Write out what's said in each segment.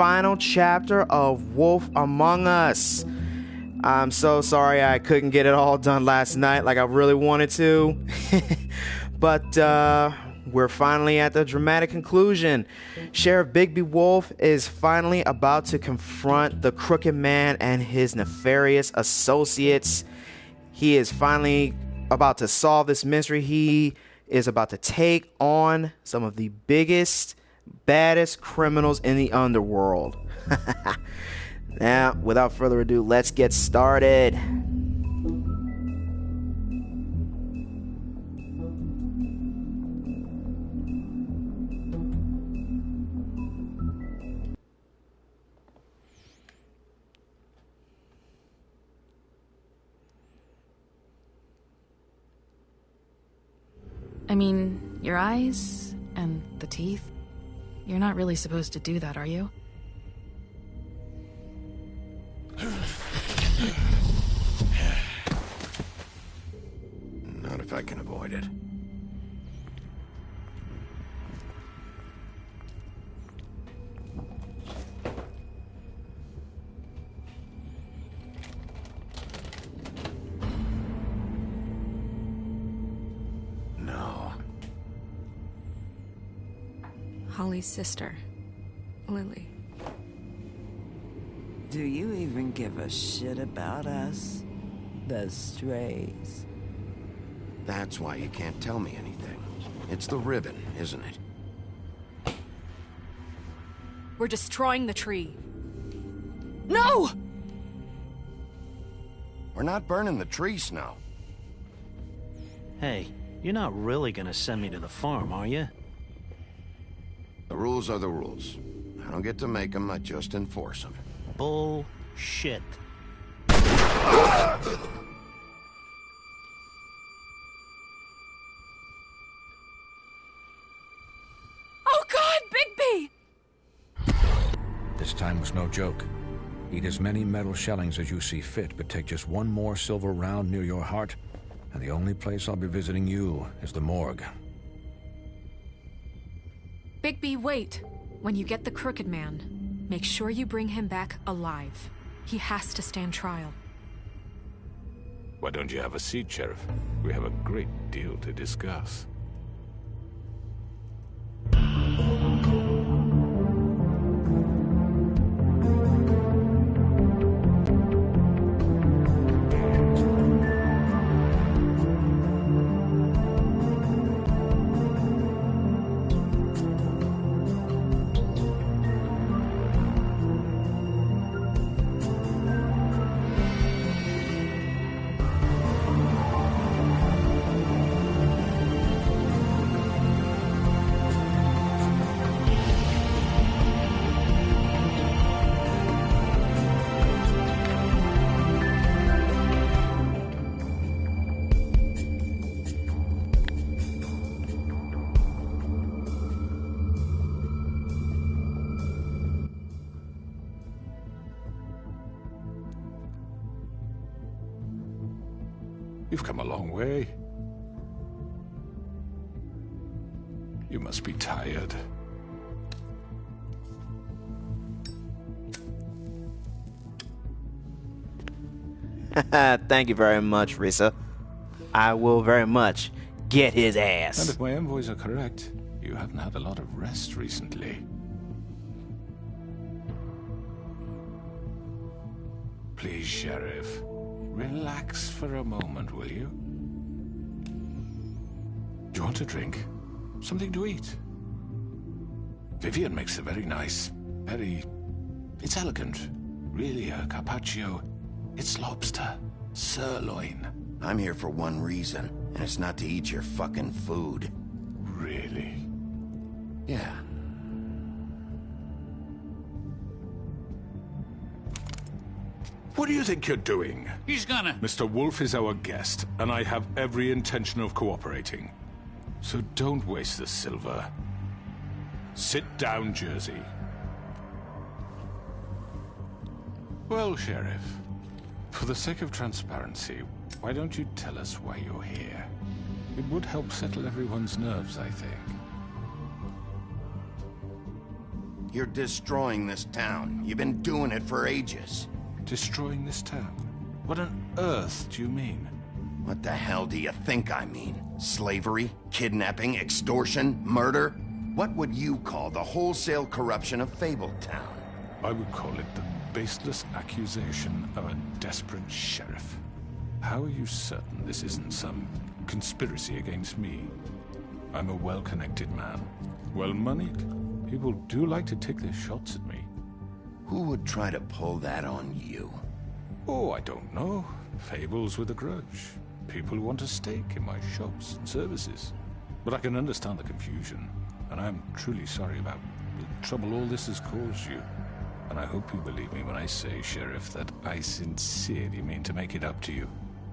final chapter of Wolf Among Us. I'm so sorry I couldn't get it all done last night like I really wanted to. But we're finally at the dramatic conclusion. Sheriff Bigby Wolf is finally about to confront the Crooked Man and his nefarious associates. He is finally about to solve this mystery. He is about to take on some of the biggest, baddest criminals in the underworld. Now, without further ado, let's get started. I mean, your eyes and the teeth. You're not really supposed to do that, are you? Not if I can avoid it. No. Holly's sister, Lily. Do you even give a shit about us? The strays. That's why you can't tell me anything. It's the ribbon, isn't it? We're destroying the tree. No! We're not burning the tree, Snow. Hey, you're not really gonna send me to the farm, are you? The rules are the rules. I don't get to make them, I just enforce them. Bullshit. Oh God, Bigby! This time was no joke. Eat as many metal shellings as you see fit, but take just one more silver round near your heart, and the only place I'll be visiting you is the morgue. Bigby, wait. When you get the Crooked Man, make sure you bring him back alive. He has to stand trial. Why don't you have a seat, Sheriff? We have a great deal to discuss. You've come a long way. You must be tired. Thank you very much, Risa. I will very much get his ass. And if my envoys are correct, you haven't had a lot of rest recently. Please, Sheriff, relax for a moment, will you? Do you want a drink? Something to eat? Vivian makes a very nice, it's elegant. Really, a carpaccio. It's lobster. Sirloin. I'm here for one reason, and it's not to eat your fucking food. Really? Yeah. What do you think you're doing? He's gonna... Mr. Wolf is our guest, and I have every intention of cooperating. So don't waste the silver. Sit down, Jersey. Well, Sheriff, for the sake of transparency, why don't you tell us why you're here? It would help settle everyone's nerves, I think. You're destroying this town. You've been doing it for ages. Destroying this town? What on earth do you mean? What the hell do you think I mean? Slavery? Kidnapping? Extortion? Murder? What would you call the wholesale corruption of Fabletown? I would call it the baseless accusation of a desperate sheriff. How are you certain this isn't some conspiracy against me? I'm a well-connected man. Well-moneyed. People do like to take their shots at me. Who would try to pull that on you? Oh, I don't know. Fables with a grudge. People who want a stake in my shops and services. But I can understand the confusion, and I'm truly sorry about the trouble all this has caused you. And I hope you believe me when I say, Sheriff, that I sincerely mean to make it up to you.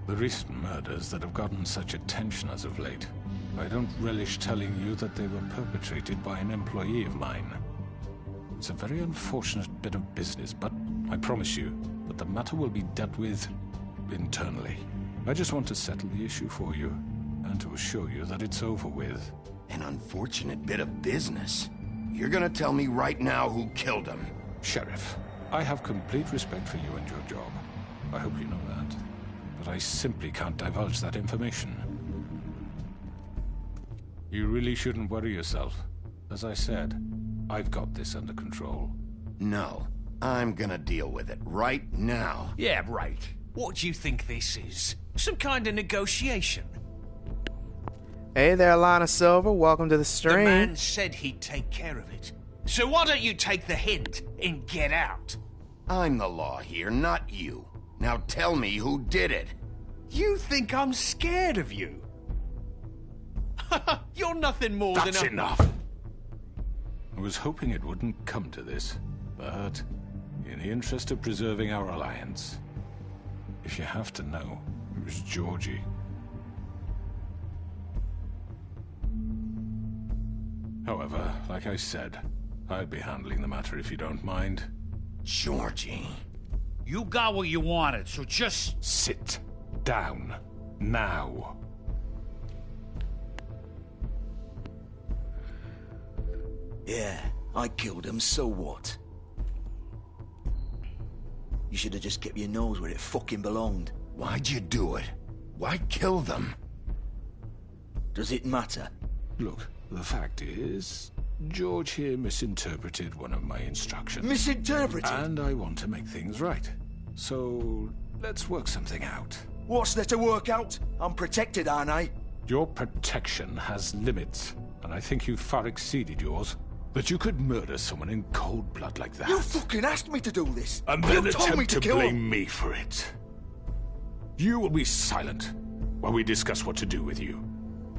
The recent murders that have gotten such attention as of late, I don't relish telling you that they were perpetrated by an employee of mine. It's a very unfortunate bit of business, but I promise you that the matter will be dealt with internally. I just want to settle the issue for you, and to assure you that it's over with. An unfortunate bit of business? You're gonna tell me right now who killed him? Sheriff, I have complete respect for you and your job. I hope you know that. But I simply can't divulge that information. You really shouldn't worry yourself. As I said, I've got this under control. No, I'm gonna deal with it right now. Yeah, right. What do you think this is? Some kind of negotiation? Hey there, Lana Silver. Welcome to the stream. The man said he'd take care of it. So why don't you take the hint and get out? I'm the law here, not you. Now tell me who did it. You think I'm scared of you? You're nothing more than a... That's enough! I was hoping it wouldn't come to this, but in the interest of preserving our alliance, if you have to know, it was Georgie. However, like I said, I'd be handling the matter if you don't mind. Georgie. You got what you wanted, so just... Sit down. Now. Yeah, I killed him, so what? You should have just kept your nose where it fucking belonged. Why'd you do it? Why kill them? Does it matter? Look, the fact is, George here misinterpreted one of my instructions. Misinterpreted? And I want to make things right. So, let's work something out. What's there to work out? I'm protected, aren't I? Your protection has limits, and I think you've far exceeded yours. That you could murder someone in cold blood like that. You fucking asked me to do this. And You then told me attempt to to kill blame him. me for it. You will be silent while we discuss what to do with you.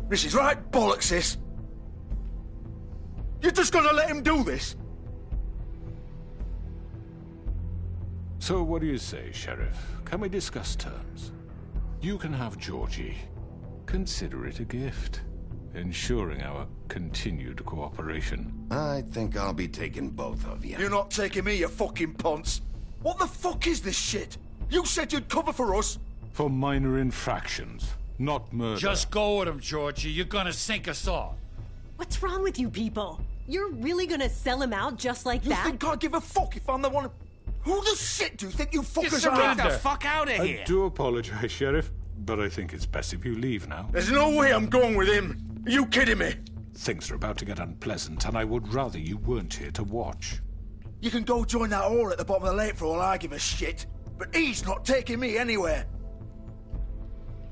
This is right bollocks, sis. You're just gonna let him do this? So what do you say, Sheriff? Can we discuss terms? You can have Georgie. Consider it a gift, ensuring our continued cooperation. I think I'll be taking both of you. You're not taking me, you fucking ponce. What the fuck is this shit? You said you'd cover for us. For minor infractions, not murder. Just go with him, Georgie. You're gonna sink us all. What's wrong with you people? You're really gonna sell him out just like You that? think I give a fuck if I'm the one? Who the shit do you think you fuckers are? Get the fuck out of here! I do apologize, Sheriff, but I think it's best if you leave now. There's no way I'm going with him. Are you kidding me? Things are about to get unpleasant, and I would rather you weren't here to watch. You can go join that whore at the bottom of the lake for all I give a shit. But he's not taking me anywhere.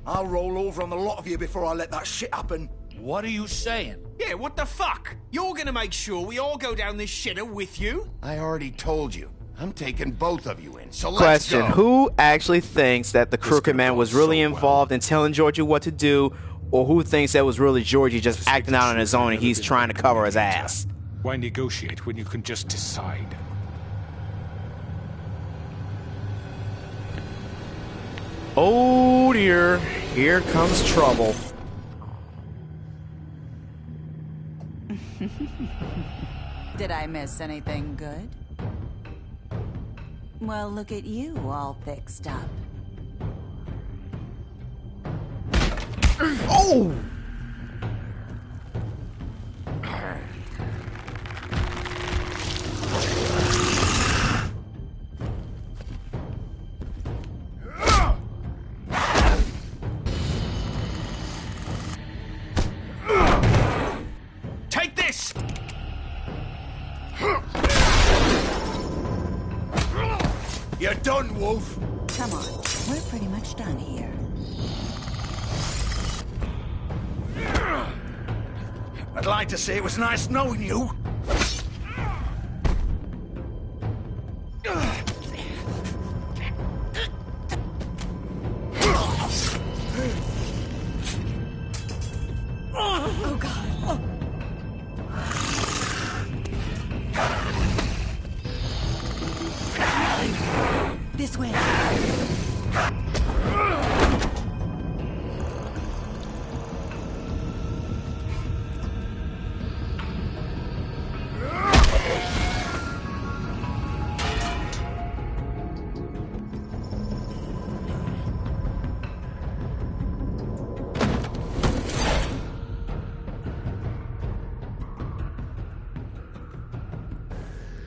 I'll roll over on the lot of you before I let that shit happen. What are you saying? Yeah, what the fuck? You're gonna make sure we all go down this shitter with you? I already told you. I'm taking both of you in, so let's Question: go. who actually thinks that the Crooked could've Man gone was really so well. involved in telling Georgie what to do, or who thinks that was really Georgie just To acting say the out on his truth, own I've and he's never been trying to a cover his mediator. ass? Why negotiate when you can just decide? Oh dear, here comes trouble. Did I miss anything good? Well, look at you, all fixed up. Oh! You're done, Wolf. Come on, we're pretty much done here. I'd like to say it was nice knowing you. Oh, God. Oh. This way.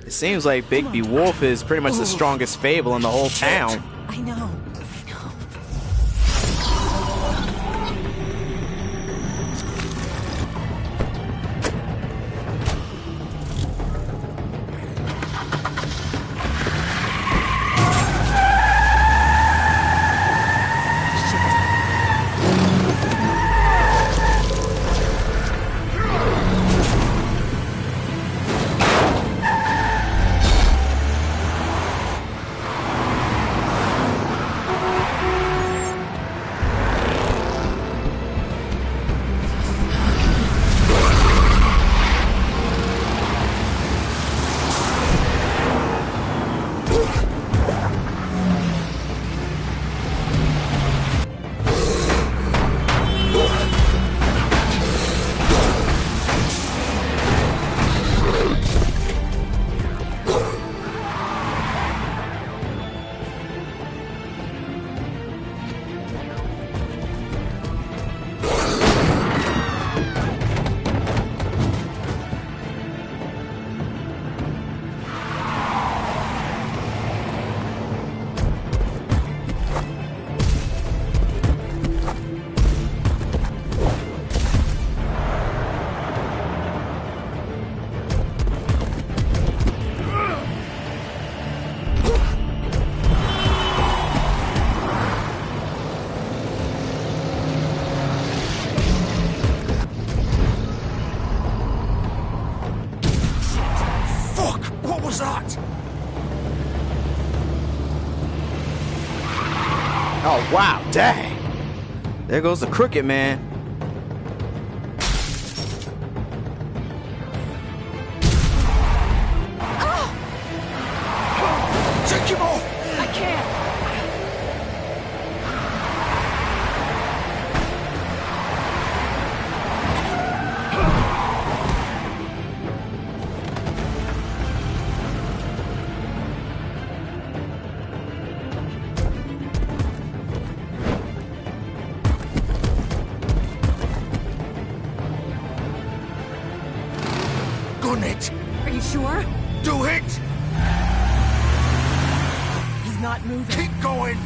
It seems like Bigby Wolf is pretty much the strongest fable in the whole town. I know. Oh, wow, dang. There goes the Crooked Man. Take him off! I can't. Gun it! Are you sure? Do it! He's not moving. Keep going!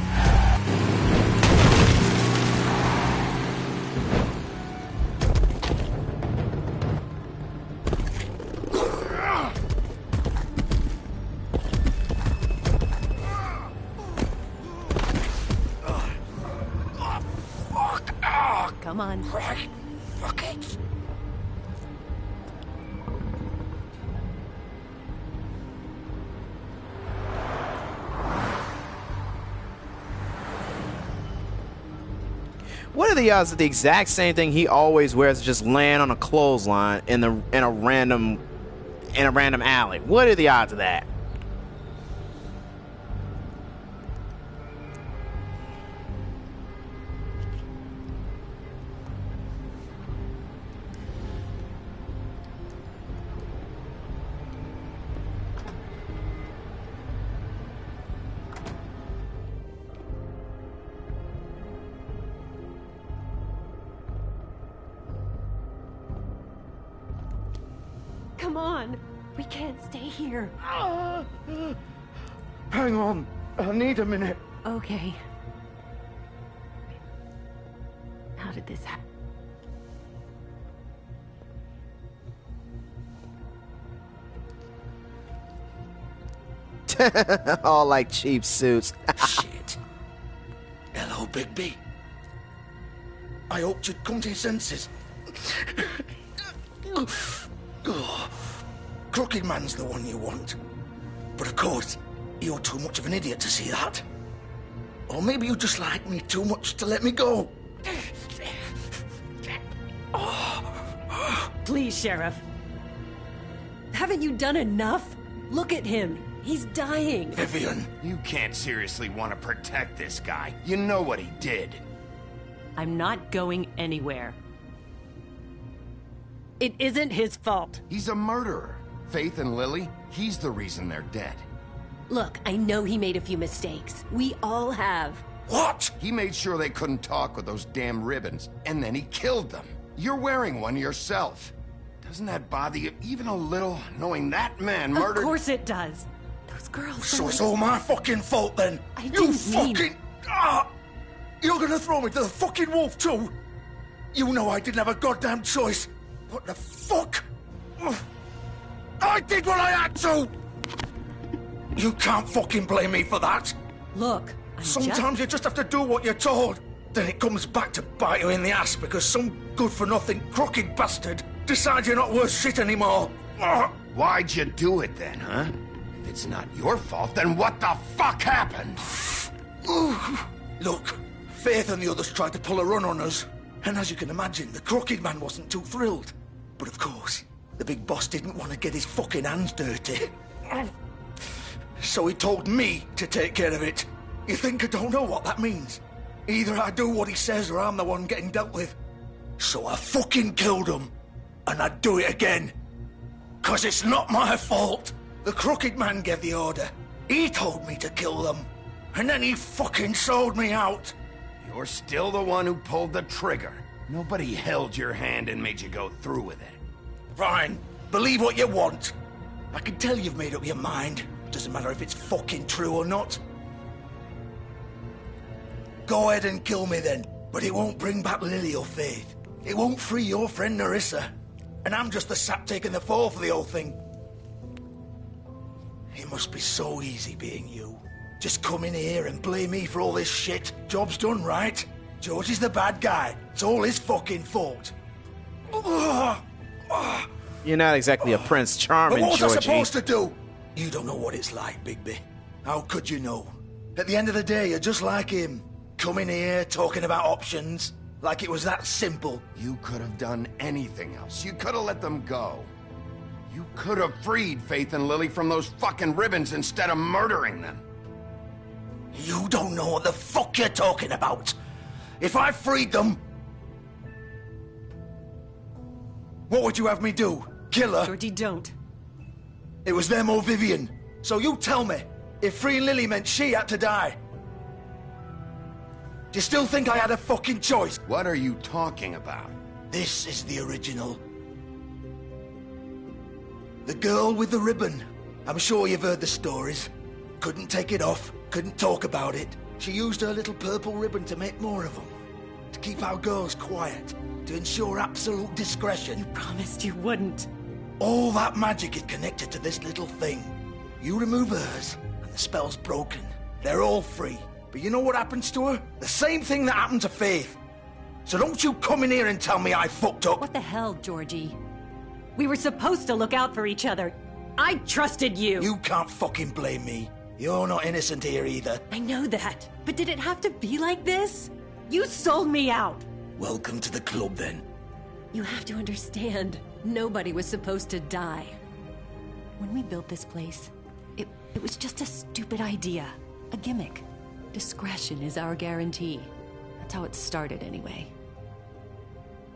Come on. Right. Fuck it. What are the odds that the exact same thing he always wears just land on a clothesline in a random alley? What are the odds of that? Come on. We can't stay here. Hang on. I need a minute. Okay. How did this happen? All like cheap suits. Shit. Hello, Bigby. I hoped you'd come to your senses. Oh, Crooked Man's the one you want. But of course, you're too much of an idiot to see that. Or maybe you just like me too much to let me go. Please, Sheriff. Haven't you done enough? Look at him. He's dying. Vivian. You can't seriously want to protect this guy. You know what he did. I'm not going anywhere. It isn't his fault. He's a murderer. Faith and Lily, he's the reason they're dead. Look, I know he made a few mistakes. We all have. What? He made sure they couldn't talk with those damn ribbons, and then he killed them. You're wearing one yourself. Doesn't that bother you even a little, knowing that man murdered... Of course it does. Those girls... So it's all my fucking fault then? I You didn't mean... fucking... You're gonna throw me to the fucking wolf too? You know I didn't have a goddamn choice. What the fuck? I did what I had to! You can't fucking blame me for that. Look, Sometimes you just have to do what you're told. Then it comes back to bite you in the ass because some good-for-nothing crooked bastard decides you're not worth shit anymore. Why'd you do it then, huh? If it's not your fault, then what the fuck happened? Look, Faith and the others tried to pull a run on us. And as you can imagine, the Crooked Man wasn't too thrilled. But of course, the big boss didn't want to get his fucking hands dirty. So he told me to take care of it. You think I don't know what that means? Either I do what he says or I'm the one getting dealt with. So I fucking killed him. And I'd do it again. 'Cause it's not my fault. The Crooked Man gave the order. He told me to kill them. And then he fucking sold me out. You're still the one who pulled the trigger. Nobody held your hand and made you go through with it. Fine. Believe what you want. I can tell you've made up your mind. Doesn't matter if it's fucking true or not. Go ahead and kill me then. But it won't bring back Lily or Faith. It won't free your friend Nerissa. And I'm just the sap taking the fall for the whole thing. It must be so easy being you. Just come in here and blame me for all this shit. Job's done, right? George is the bad guy. It's all his fucking fault. You're not exactly a Prince Charming, But what was I Georgie. supposed to do? You don't know what it's like, Bigby. How could you know? At the end of the day, you're just like him. Coming here, talking about options. Like it was that simple. You could have done anything else. You could have let them go. You could have freed Faith and Lily from those fucking ribbons instead of murdering them. You don't know what the fuck you're talking about. If I freed them... What would you have me do? Kill her? Georgie, don't. It was them or Vivian. So you tell me, if freeing Lily meant she had to die, do you still think I had a fucking choice? What are you talking about? This is the original. The girl with the ribbon. I'm sure you've heard the stories. Couldn't take it off, couldn't talk about it. She used her little purple ribbon to make more of them. To keep our girls quiet. To ensure absolute discretion. You promised you wouldn't. All that magic is connected to this little thing. You remove hers, and the spell's broken. They're all free. But you know what happens to her? The same thing that happened to Faith. So don't you come in here and tell me I fucked up. What the hell, Georgie? We were supposed to look out for each other. I trusted you. You can't fucking blame me. You're not innocent here either. I know that. But did it have to be like this? You sold me out. Welcome to the club, then. You have to understand. Nobody was supposed to die. When we built this place, it was just a stupid idea. A gimmick. Discretion is our guarantee. That's how it started, anyway.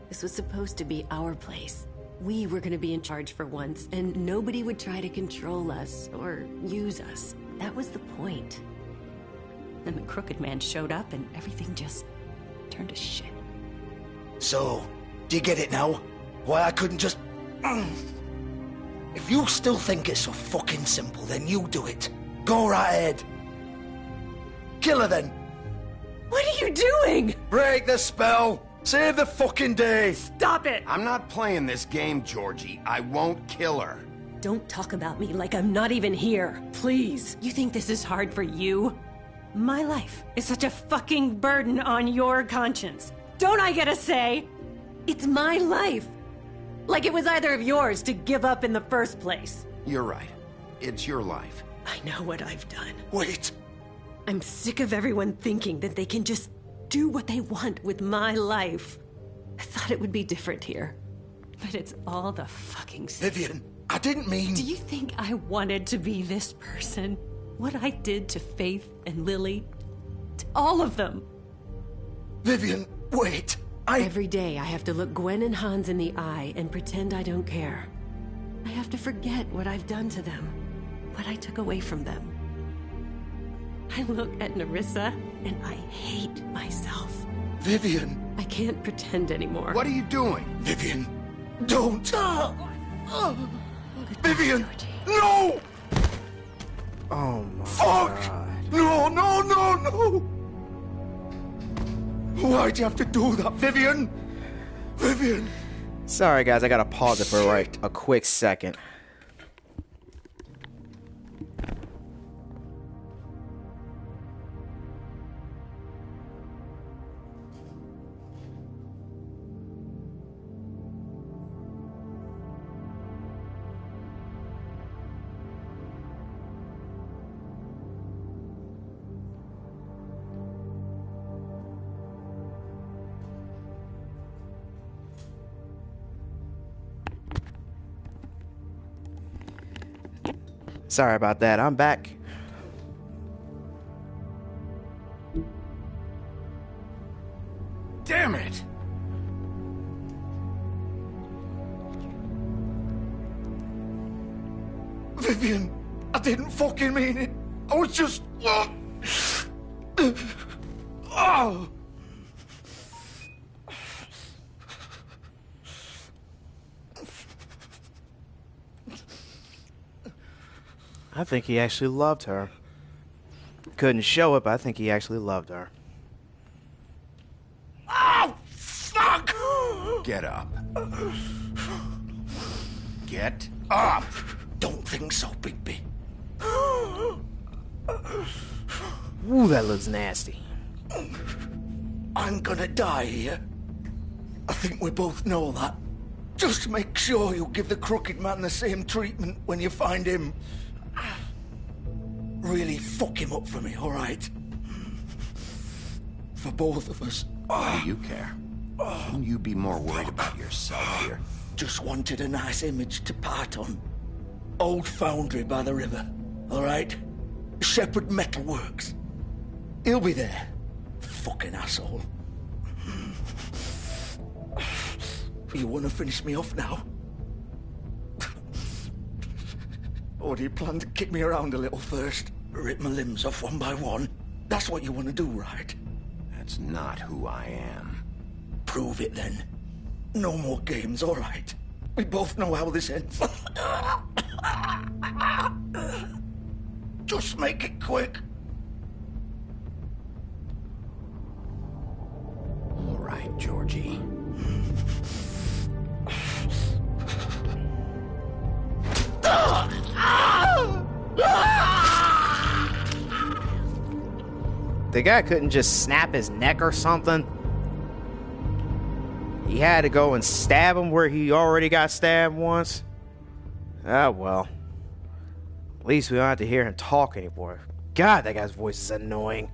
This was supposed to be our place. We were gonna be in charge for once, and nobody would try to control us or use us. That was the point. Then the Crooked Man showed up, and everything just turned to shit. So, do you get it now? Why I couldn't just... If you still think it's so fucking simple, then you do it. Go right ahead. Kill her then. What are you doing? Break the spell. Save the fucking day. Stop it. I'm not playing this game, Georgie. I won't kill her. Don't talk about me like I'm not even here. Please. You think this is hard for you? My life is such a fucking burden on your conscience. Don't I get a say? It's my life. Like it was either of yours to give up in the first place. You're right. It's your life. I know what I've done. Wait. I'm sick of everyone thinking that they can just do what they want with my life. I thought it would be different here. But it's all the fucking same. Vivian, I didn't mean... Do you think I wanted to be this person? What I did to Faith and Lily? To all of them? Vivian, wait. Every day I have to look Gwen and Hans in the eye and pretend I don't care. I have to forget what I've done to them. What I took away from them. I look at Nerissa and I hate myself. Vivian. I can't pretend anymore. What are you doing? Vivian, don't. Vivian, no! Oh my Fuck! God. No, no, no, no! Why'd you have to do that, Vivian? Vivian! Sorry guys, I gotta pause it for a quick second. Sorry about that, I'm back. Damn it! Vivian, I didn't fucking mean it. I was just... Oh. I think he actually loved her. Couldn't show it, but I think he actually loved her. Oh, fuck! Get up. Get up! Don't think so, Bigby. Ooh, that looks nasty. I'm gonna die here. I think we both know that. Just make sure you give the crooked man the same treatment when you find him. Really fuck him up for me, all right? For both of us. Why do you care? Shouldn't you be more worried about yourself here? Just wanted a nice image to part on. Old foundry by the river, all right? Shepherd Metalworks. He'll be there. Fucking asshole. You want to finish me off now? Or do you plan to kick me around a little first? Rip my limbs off one by one? That's what you want to do, right? That's not who I am. Prove it then. No more games, all right? We both know how this ends. Just make it quick. All right, Georgie. The guy couldn't just snap his neck or something. He had to go and stab him where he already got stabbed once. Ah, well. At least we don't have to hear him talk anymore. God, that guy's voice is annoying.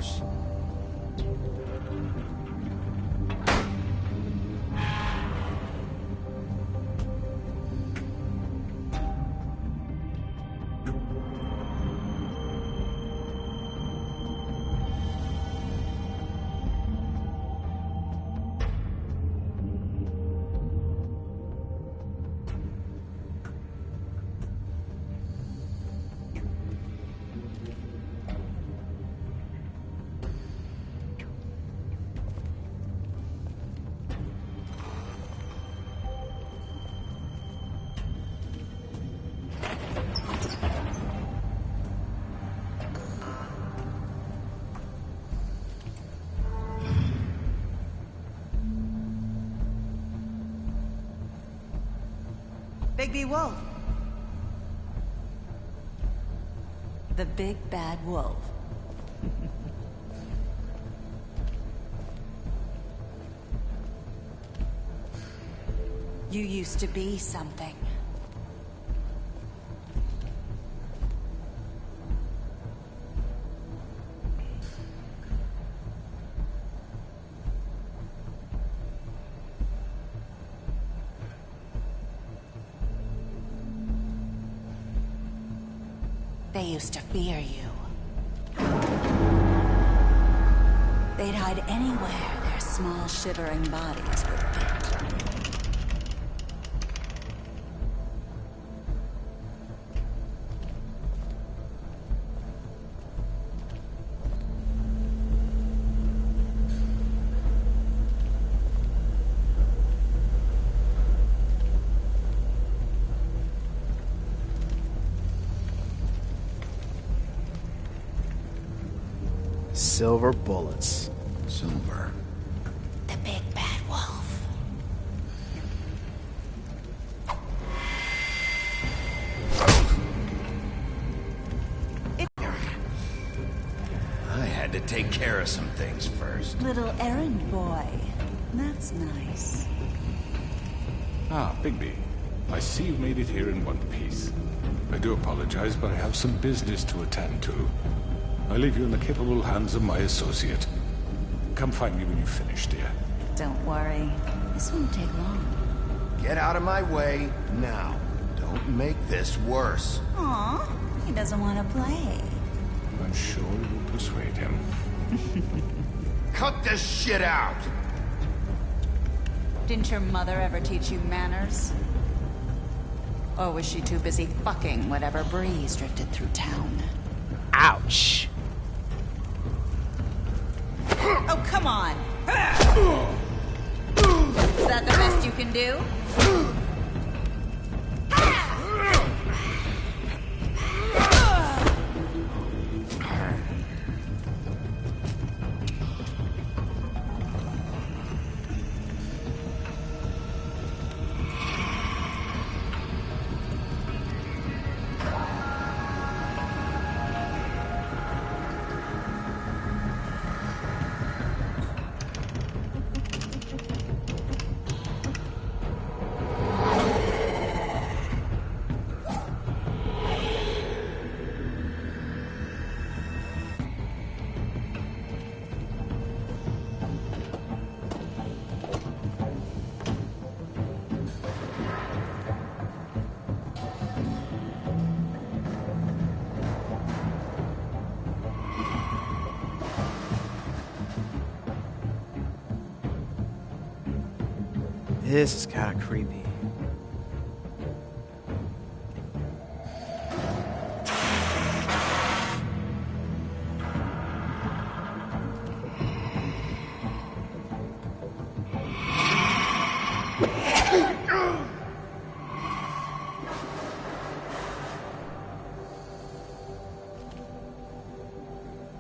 course. Bigby Wolf. The big bad wolf. You used to be something. They used to fear you. They'd hide anywhere their small, shivering bodies would fit. Silver bullets. Silver. The big bad wolf. I had to take care of some things first. Little errand boy. That's nice. Ah, Bigby. I see you made it here in one piece. I do apologize, but I have some business to attend to. I leave you in the capable hands of my associate. Come find me when you've finished, dear. Don't worry. This won't take long. Get out of my way now. Don't make this worse. Aw, he doesn't want to play. I'm sure you'll persuade him. Cut this shit out! Didn't your mother ever teach you manners? Or was she too busy fucking whatever breeze drifted through town? Ouch. Oh, come on! Is that the best you can do? This is kind of creepy.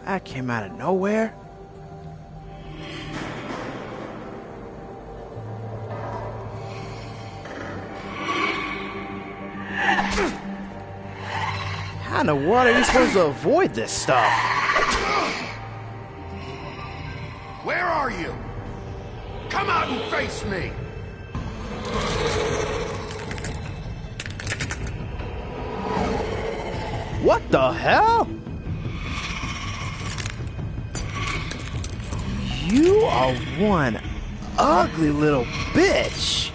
That came out of nowhere. How in the world are you supposed to avoid this stuff? Where are you? Come out and face me! What the hell? You are one ugly little bitch.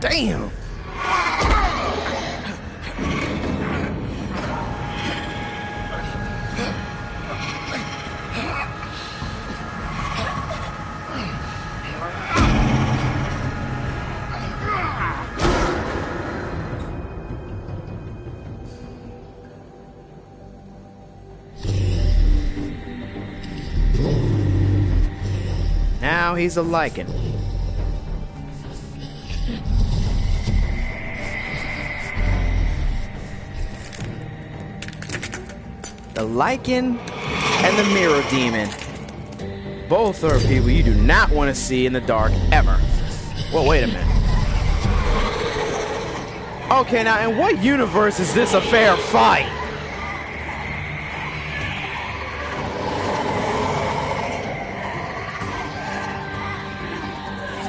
Damn. Now he's a lichen. The lichen and the mirror demon. Both are people you do not want to see in the dark ever. Well, wait a minute. Okay, now in what universe is this a fair fight?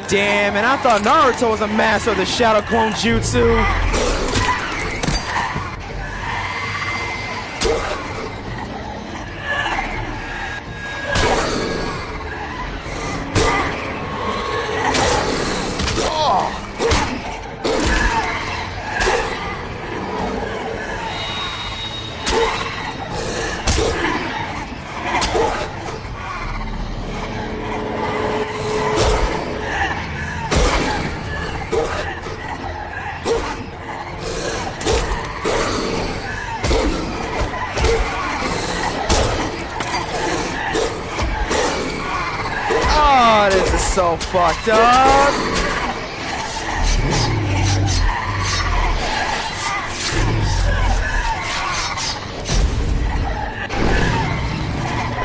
Damn, and I thought Naruto was a master of the Shadow Clone Jutsu. Oh, this is so fucked up.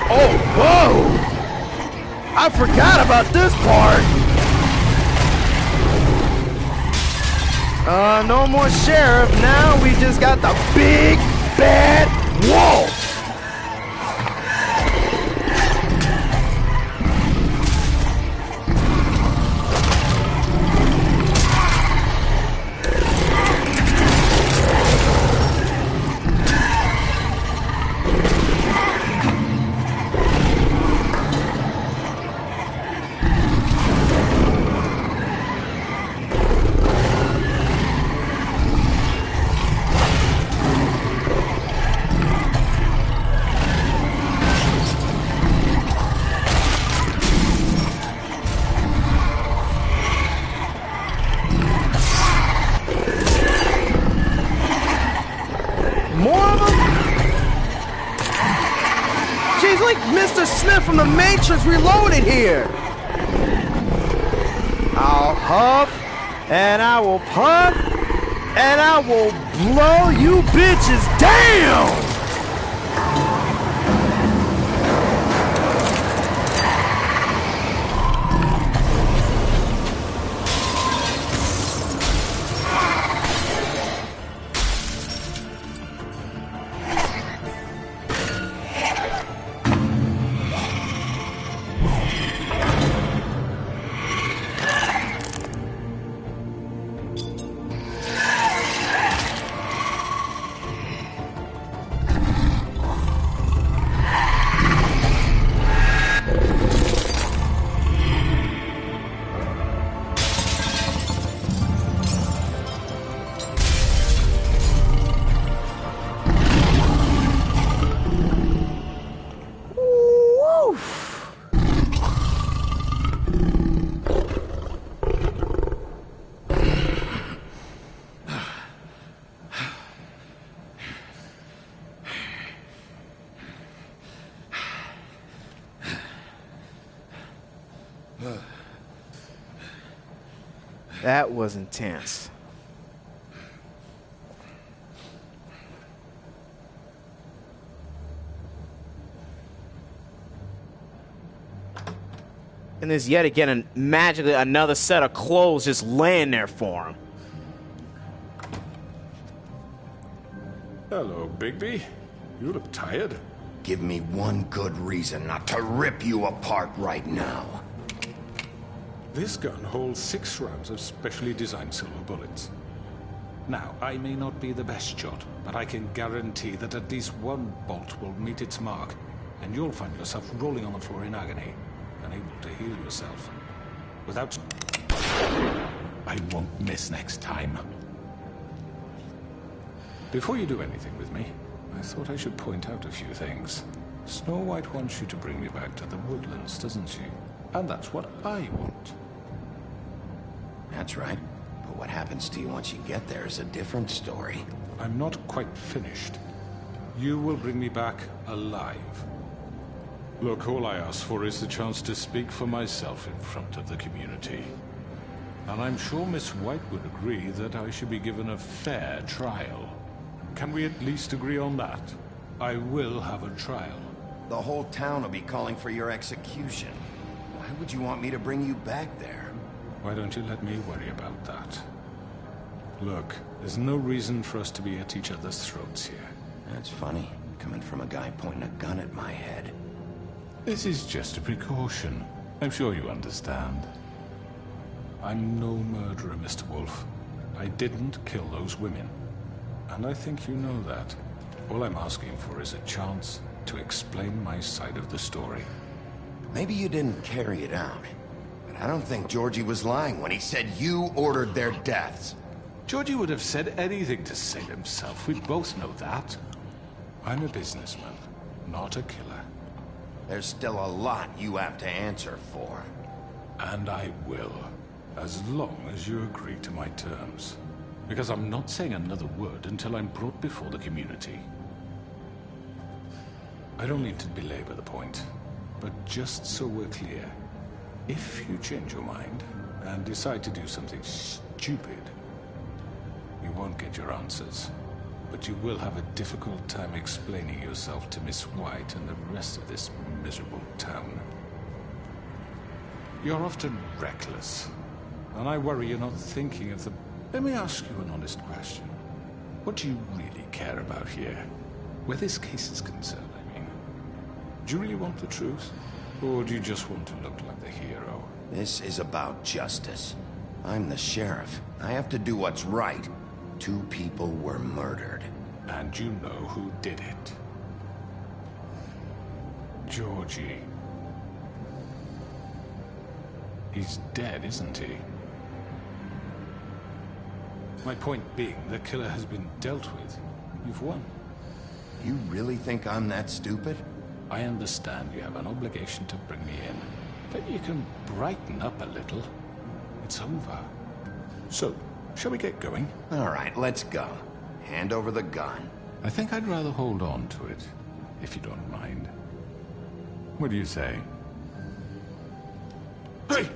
Oh, whoa! I forgot about this part. No more sheriff. Now we just got the big bad wolf. Mr. Smith from the Matrix Reloaded here. I'll huff, and I will puff, and I will blow you bitches down. That was intense. And there's yet again magically another set of clothes just laying there for him. Hello, Bigby. You look tired. Give me one good reason not to rip you apart right now. This gun holds 6 rounds of specially designed silver bullets. Now, I may not be the best shot, but I can guarantee that at least one bolt will meet its mark, and you'll find yourself rolling on the floor in agony, unable to heal yourself. Without... I won't miss next time. Before you do anything with me, I thought I should point out a few things. Snow White wants you to bring me back to the woodlands, doesn't she? And that's what I want. That's right. But what happens to you once you get there is a different story. I'm not quite finished. You will bring me back alive. Look, all I ask for is the chance to speak for myself in front of the community. And I'm sure Miss White would agree that I should be given a fair trial. Can we at least agree on that? I will have a trial. The whole town will be calling for your execution. Why would you want me to bring you back there? Why don't you let me worry about that? Look, there's no reason for us to be at each other's throats here. That's funny, coming from a guy pointing a gun at my head. This is just a precaution. I'm sure you understand. I'm no murderer, Mr. Wolf. I didn't kill those women. And I think you know that. All I'm asking for is a chance to explain my side of the story. Maybe you didn't carry it out. But I don't think Georgie was lying when he said you ordered their deaths. Georgie would have said anything to save himself. We both know that. I'm a businessman, not a killer. There's still a lot you have to answer for. And I will, as long as you agree to my terms. Because I'm not saying another word until I'm brought before the community. I don't need to belabor the point, but just so we're clear, if you change your mind and decide to do something stupid, you won't get your answers, but you will have a difficult time explaining yourself to Miss White and the rest of this miserable town. You're often reckless, and I worry you're not thinking of the... Let me ask you an honest question. What do you really care about here? Where this case is concerned, I mean. Do you really want the truth? Or do you just want to look like the hero? This is about justice. I'm the sheriff. I have to do what's right. 2 people were murdered. And you know who did it. Georgie. He's dead, isn't he? My point being, the killer has been dealt with. You've won. You really think I'm that stupid? I understand you have an obligation to bring me in, but you can brighten up a little. It's over. So, shall we get going? All right, let's go. Hand over the gun. I think I'd rather hold on to it, if you don't mind. What do you say? Hey!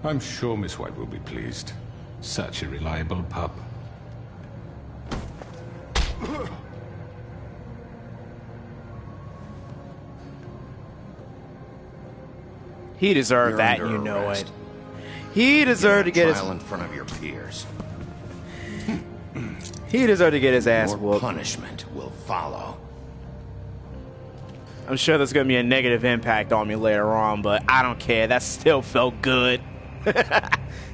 I'm sure Miss White will be pleased. Such a reliable pup. He deserved that, you know it. He deserved to get his... in front of your peers. He deserved to get his ass More whooped. punishment will follow. I'm sure there's going to be a negative impact on me later on, but I don't care. That still felt good.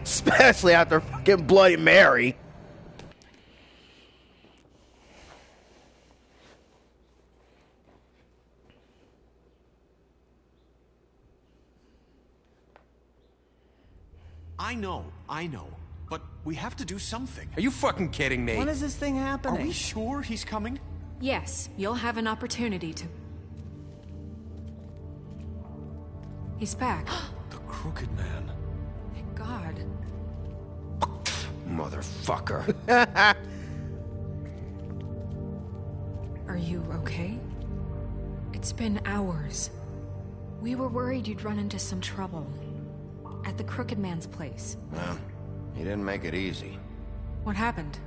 Especially after fucking Bloody Mary. I know. But we have to do something. Are you fucking kidding me? When is this thing happening? Are we sure he's coming? Yes, you'll have an opportunity to... He's back. The Crooked Man. Thank God. Motherfucker. Are you okay? It's been hours. We were worried you'd run into some trouble. At the Crooked Man's place. Well, he didn't make it easy. What happened?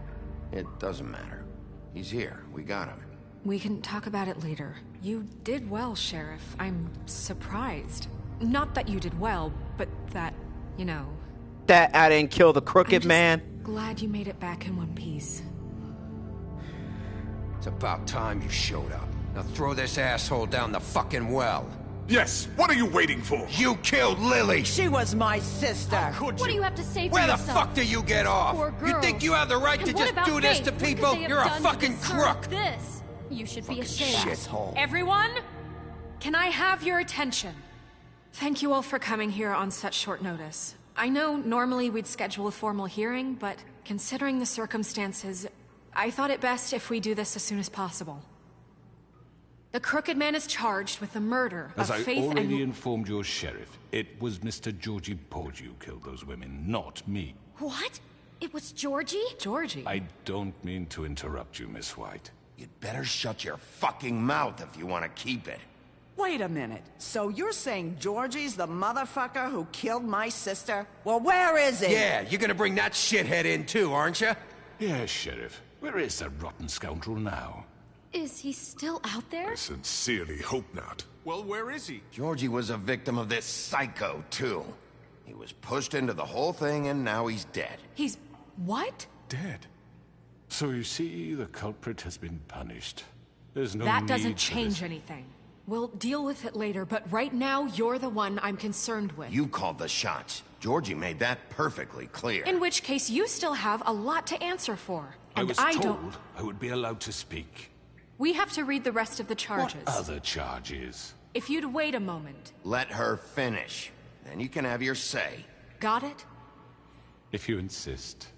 It doesn't matter. He's here. We got him. We can talk about it later. You did well, Sheriff. I'm surprised. Not that you did well, but that, you know... That I didn't kill the Crooked Man? Glad you made it back in one piece. It's about time you showed up. Now throw this asshole down the fucking well. Yes, what are you waiting for? You killed Lily! She was my sister. Could What do you have to say for Where the yourself? fuck do you get off? Poor You think girls. you have the right And to what just about do this Faith? to What could people? they have You're a done to fucking deserve crook! This. You should be ashamed. Shithole. Everyone, can I have your attention? Thank you all for coming here on such short notice. I know normally we'd schedule a formal hearing, but considering the circumstances, I thought it best if we do this as soon as possible. The Crooked Man is charged with the murder As of I Faith already and... informed your sheriff, it was Mr. Georgie Porgy who killed those women, not me. What? It was Georgie? Georgie? I don't mean to interrupt you, Miss White. You'd better shut your fucking mouth if you want to keep it. Wait a minute. So you're saying Georgie's the motherfucker who killed my sister? Well, where is he? Yeah, you're gonna bring that shithead in too, aren't you? Yes, Sheriff. Where is that rotten scoundrel now? Is he still out there? I sincerely hope not. Well, where is he? Georgie was a victim of this psycho, too. He was pushed into the whole thing, and now he's dead. He's... what? Dead. So you see, the culprit has been punished. There's no That need doesn't for change this. anything. We'll deal with it later, but right now, you're the one I'm concerned with. You called the shots. Georgie made that perfectly clear. In which case, you still have a lot to answer for. And I was I told don't... I would be allowed to speak. We have to read the rest of the charges. What other charges? If you'd wait a moment. Let her finish. Then you can have your say. Got it? If you insist.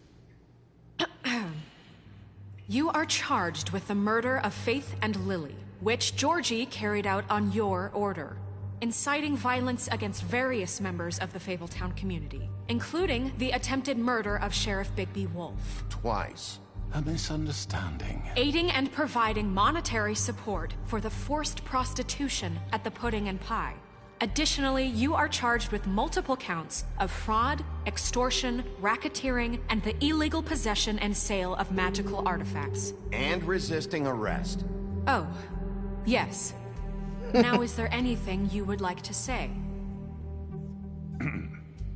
You are charged with the murder of Faith and Lily, which Georgie carried out on your order, inciting violence against various members of the Fabletown community, including the attempted murder of Sheriff Bigby Wolf. Twice. A misunderstanding. Aiding and providing monetary support for the forced prostitution at the Pudding and Pie. Additionally, you are charged with multiple counts of fraud, extortion, racketeering, and the illegal possession and sale of magical artifacts. And resisting arrest. Oh, yes. Now, is there anything you would like to say?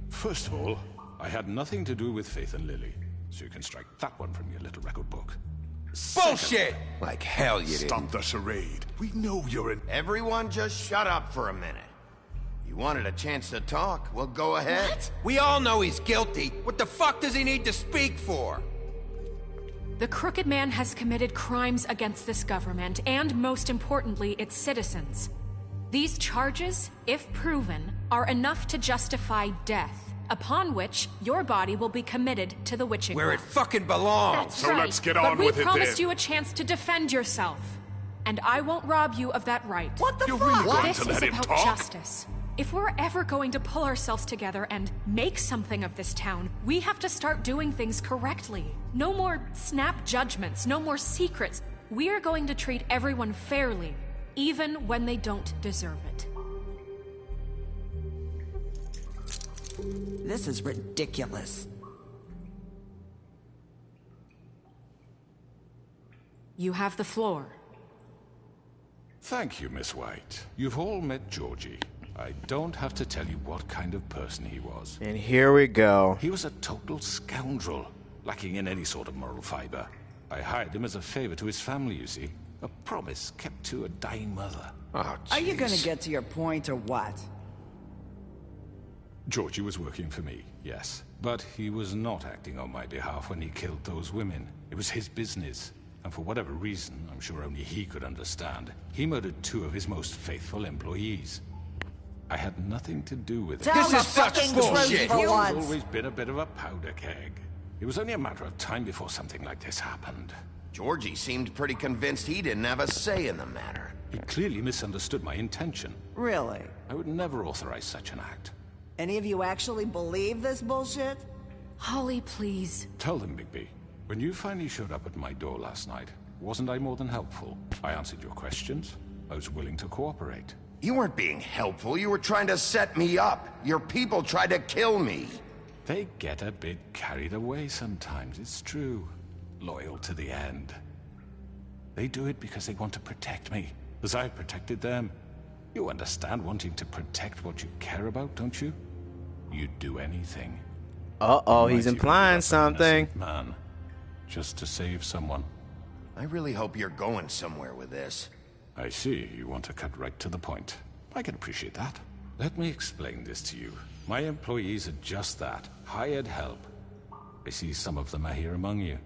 First of all, I had nothing to do with Faith and Lily, so you can strike that one from your little record book. Bullshit! Like hell you Stop didn't. the charade. We know you're in... Everyone just shut up for a minute. You wanted a chance to talk, well, go ahead. What? We all know he's guilty. What the fuck does he need to speak for? The Crooked Man has committed crimes against this government, and most importantly, its citizens. These charges, if proven, are enough to justify death, upon which your body will be committed to the witching Where well. it fucking belongs. That's So right. let's get but on we with it promised then. you a chance to defend yourself, and I won't rob you of that right. What the You're fuck? really going This to is let him about talk? justice. If we're ever going to pull ourselves together and make something of this town, we have to start doing things correctly. No more snap judgments, no more secrets. We are going to treat everyone fairly, even when they don't deserve it. This is ridiculous. You have the floor. Thank you, Miss White. You've all met Georgie. I don't have to tell you what kind of person he was. And here we go. He was a total scoundrel, lacking in any sort of moral fiber. I hired him as a favor to his family, you see. A promise kept to a dying mother. Oh, Are you gonna jeez. get to your point or what? Georgie was working for me, yes. But he was not acting on my behalf when he killed those women. It was his business. And for whatever reason, I'm sure only he could understand, he murdered 2 of his most faithful employees. I had nothing to do with it. Tell This the is such fucking bullshit. truth for He's once. always been a bit of a powder keg. It was only a matter of time before something like this happened. Georgie seemed pretty convinced he didn't have a say in the matter. He clearly misunderstood my intention. Really? I would never authorize such an act. Any of you actually believe this bullshit? Holly, please. Tell them, Bigby. When you finally showed up at my door last night, wasn't I more than helpful? I answered your questions. I was willing to cooperate. You weren't being helpful, you were trying to set me up. Your people tried to kill me. They get a bit carried away sometimes, it's true. Loyal to the end. They do it because they want to protect me, as I protected them. You understand wanting to protect what you care about, don't you? You'd do anything. Uh-oh, You he's might even implying give up an something. innocent man, just to save someone. I really hope you're going somewhere with this. I see. You want to cut right to the point. I can appreciate that. Let me explain this to you. My employees are just that. Hired help. I see some of them are here among you.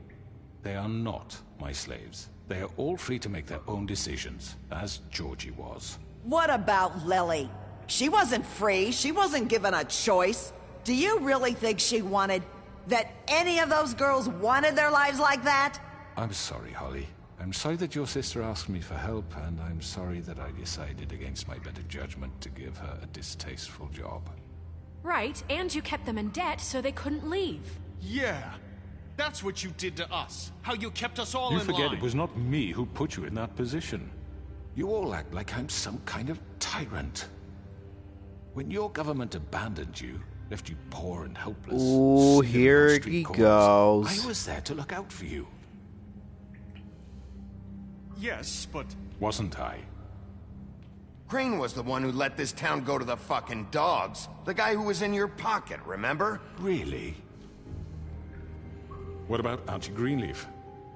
They are not my slaves. They are all free to make their own decisions, as Georgie was. What about Lily? She wasn't free. She wasn't given a choice. Do you really think she wanted... that any of those girls wanted their lives like that? I'm sorry, Holly. I'm sorry that your sister asked me for help, and I'm sorry that I decided against my better judgment to give her a distasteful job. Right, and you kept them in debt so they couldn't leave. Yeah. That's what you did to us. How you kept us all You in forget line. it was not me who put you in that position. You all act like I'm some kind of tyrant. When your government abandoned you, left you poor and helpless... Ooh, sitting here on street he corners, goes. I was there to look out for you. Yes, but... Wasn't I? Crane was the one who let this town go to the fucking dogs. The guy who was in your pocket, remember? Really? What about Auntie Greenleaf?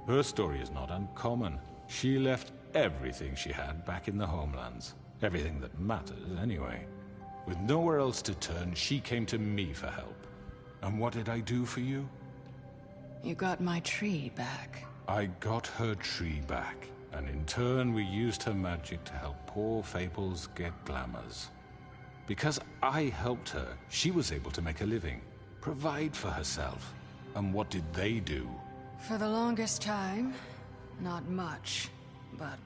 Her story is not uncommon. She left everything she had back in the homelands. Everything that matters, anyway. With nowhere else to turn, she came to me for help. And what did I do for you? You got my tree back. I got her tree back. And in turn, we used her magic to help poor Fables get glamours. Because I helped her, she was able to make a living, provide for herself. And what did they do? For the longest time, not much. But